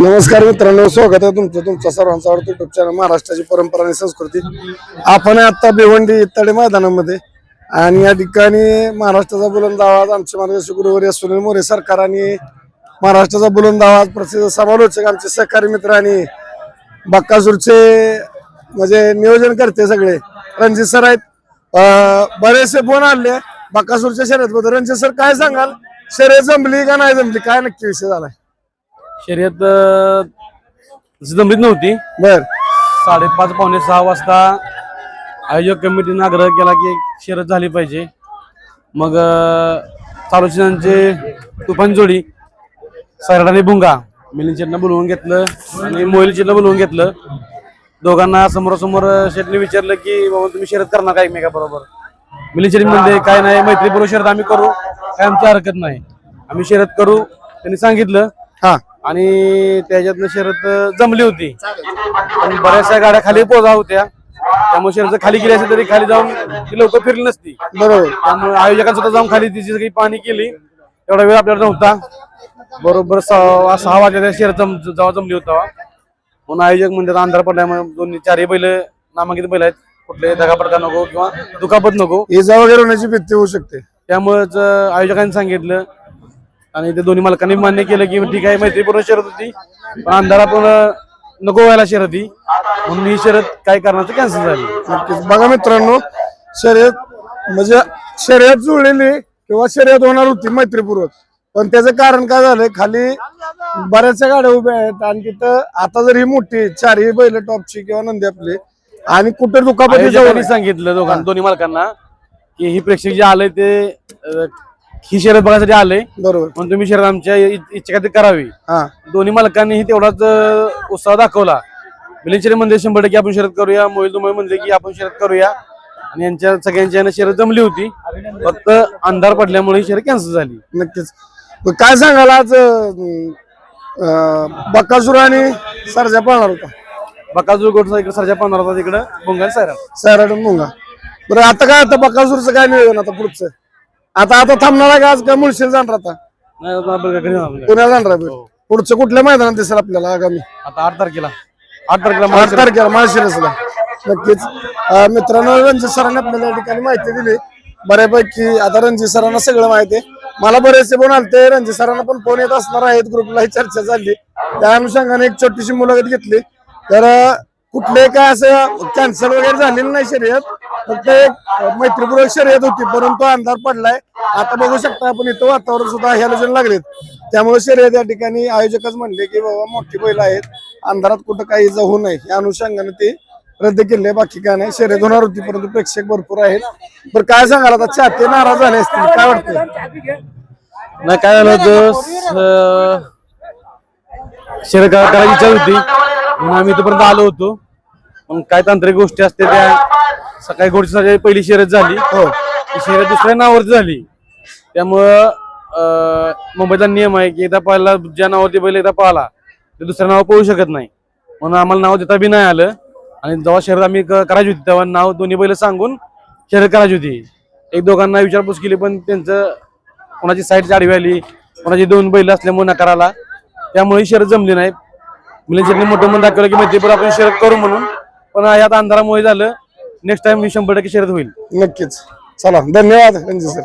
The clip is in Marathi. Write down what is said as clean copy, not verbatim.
नमस्कार मित्रांनो, स्वागत आहे तुमच्या सर्वांचा आवडतं युट्यूब चॅनल महाराष्ट्राची परंपरा आणि संस्कृती. आपण आता भिवंडी तळे मैदानामध्ये आणि या ठिकाणी महाराष्ट्राचा बुलंद आवाज आमचे मार्गदर्शक गुरुवर्य सुनील मोरे सरकार आणि महाराष्ट्राचा बुलंद आवाज प्रसिद्ध समालोचक आमचे सहकारी मित्र आणि बक्कासूरचे म्हणजे नियोजन करते सगळे रणजित सर आहेत. बरेचसे फोन आले बक्कासूरच्या शर्यतीबद्दल. रणजित सर काय सांगाल, शर्यत जमली का नाही जमली, काय नक्की विषय झालाय? शर्यत जमलीच नव्हती. बर 5:30 पावणे 6 वाजता आयोजक कमिटीने आग्रह केला की शर्यत झाली पाहिजे. मग चालूचे तुफान जोडी सैराट आणि भुंगा मिलिंद बोलवून घेतलं आणि मोहिल शेटनं बोलवून घेतलं. दोघांना समोरासमोर शेटने विचारलं की बाबा तुम्ही शर्यत करणार का एकमेकाबरोबर. मिलिंद शेट म्हणले काय नाही, मैत्रीपूर्वक शर्यत आम्ही करू, काय आमची हरकत नाही, आम्ही शर्यत करू. त्यांनी सांगितलं हा आणि त्याच्यातनं शर्यत जमली होती. पण बऱ्याचशा गाड्या खाली पोहोचा होत्या, त्यामुळे शर्यत खाली गेली असेल तरी खाली जाऊन ती लवकर फिरली नसती. बरोबर. त्यामुळे आयोजकांनी सुद्धा जाऊन खाली तिची सगळी पाहणी केली. एवढा वेळ आपल्याला नव्हता. बरोबर 6 वाजता शर्यत जेव्हा जमली होता म्हणून आयोजक म्हणजे अंधार पडल्यामुळे चारही बैल नामांकित बैल आहेत, कुठले दगापडका नको किंवा दुखापत नको, इजा वगैरे होण्याची भीती होऊ शकते. त्यामुळेच आयोजकांनी सांगितलं आणि ते दोन्ही मालकांनी मान्य केलं की ठीक आहे, मैत्रीपूर्ण शर्यत होती पण अंधारा पण नको व्हायला शर्यती, म्हणून ही शर्यत काय करण्याचं कॅन्सल झाली. नक्कीच. बघा मित्रांनो, शर्यत म्हणजे शर्यत जुळलेली किंवा शर्यत होणार होती मैत्रीपूर्वक, पण त्याचं कारण काय झालंय, खाली बऱ्याचशा गाड्या उभ्या आहेत आणि तिथं आता जर ही मोठी चारही बैल टॉपची किंवा नंदी आपली आणि कुठे दुखापती सांगितलं दोन्ही मालकांना की ही प्रेक्षक जे आले ते ही शर्यत बघायसाठी आले, बरोबर, पण तुम्ही शर्यत आमच्या इच्छा करावी. दोन्ही मालकांनी तेवढाच उत्साह दाखवला. मिलिंद शेट म्हणले 100% आपण शर्यत करूया, मोहिल दुमाई म्हणले की आपण शर्यत करूया आणि यांच्या सगळ्यांच्या शर्यत जमली होती. फक्त अंधार पडल्यामुळे ही शर्यत कॅन्सल झाली. नक्कीच. काय सांगाल, आज बक्कासूर आणि सरजा पाहणार होता? बकासूर गोडचा इकडे सरजा पाहणार होता, तिकडे भुंगा सैराट मुंगा. बरं आता काय, आता बक्कासूरचं काय नियोजन आता पुढचं? आता थांबणार आहे का आज, का मुळशील जाणार आता? पुण्याला जाणार आहे. पुढचं कुठल्या मैदानात दिसेल आपल्याला आगामी? आता 8 तारखेला 8 तारखेला माळशिरसला. नक्कीच. मित्रांनो, रणजित सरांनी आपल्याला या ठिकाणी माहिती दिली बऱ्यापैकी. आता रणजित सरांना सगळं माहिती आहे. मला बरेचसे फोन आलते, रणजित सरांना पण फोन येत असणार आहेत, ग्रुपलाही चर्चा झाली, त्या अनुषंगाने एक छोटीशी मुलाखत घेतली. तर कुठले काय असं कॅन्सल वगैरे झालेलं नाही शर्यत, फक्त एक मैत्रीपूर्वक शर्यत होती, परंतु अंधार पडलाय. आता बघू शकता आपण इथं वातावरण सुद्धा हॅलोजन लागलेत, त्यामुळे शर्यत या ठिकाणी आयोजकच म्हणले की बाबा मोठी बैल आहेत, अंधारात कुठं काही इजा होऊ नये या अनुषंगाने ते रद्द केले. बाकी काय नाही, शर्यत होणार होती परंतु प्रेक्षक भरपूर आहेत. बरं काय सांगाल, आता चाहते नाराज झाले असतील, काय वाटतं? नाही, काय झालं होतं, शर्यत करायची इच्छा होती म्हणून आम्ही इथपर्यंत आलो होतो. पण काय तांत्रिक गोष्टी असते, त्या सकाळी घोडची पहिली शर्यत झाली, ती शर्यत दुसऱ्या नावावरती झाली. त्यामुळं मुंबईचा नियम आहे की एकदा पाहायला ज्या नावावरती बैल एकदा पाहिला ते दुसऱ्या नाव पळू शकत नाही, म्हणून आम्हाला नाव देता बी नाही आलं. आणि जेव्हा शर्यत आम्ही करायची होती तेव्हा नाव दोन्ही बैल सांगून शर्यत करायची होती. एक दोघांना विचारपूस केली पण त्यांचं कोणाची साईड आडवी आली, कोणाची 2 बैल असल्यामुळे नकार आला, त्यामुळे शर्यत जमली नाही. मिलिंद शेटने मोठं मन दाखवलं की मैत्रीपूर्वक आपण शर्यत करू म्हणून, पण यात अंधारामुळे झालं. नेक्स्ट टाइम 100% शर्यत होईल. नक्कीच. चला, धन्यवाद रणजित सर.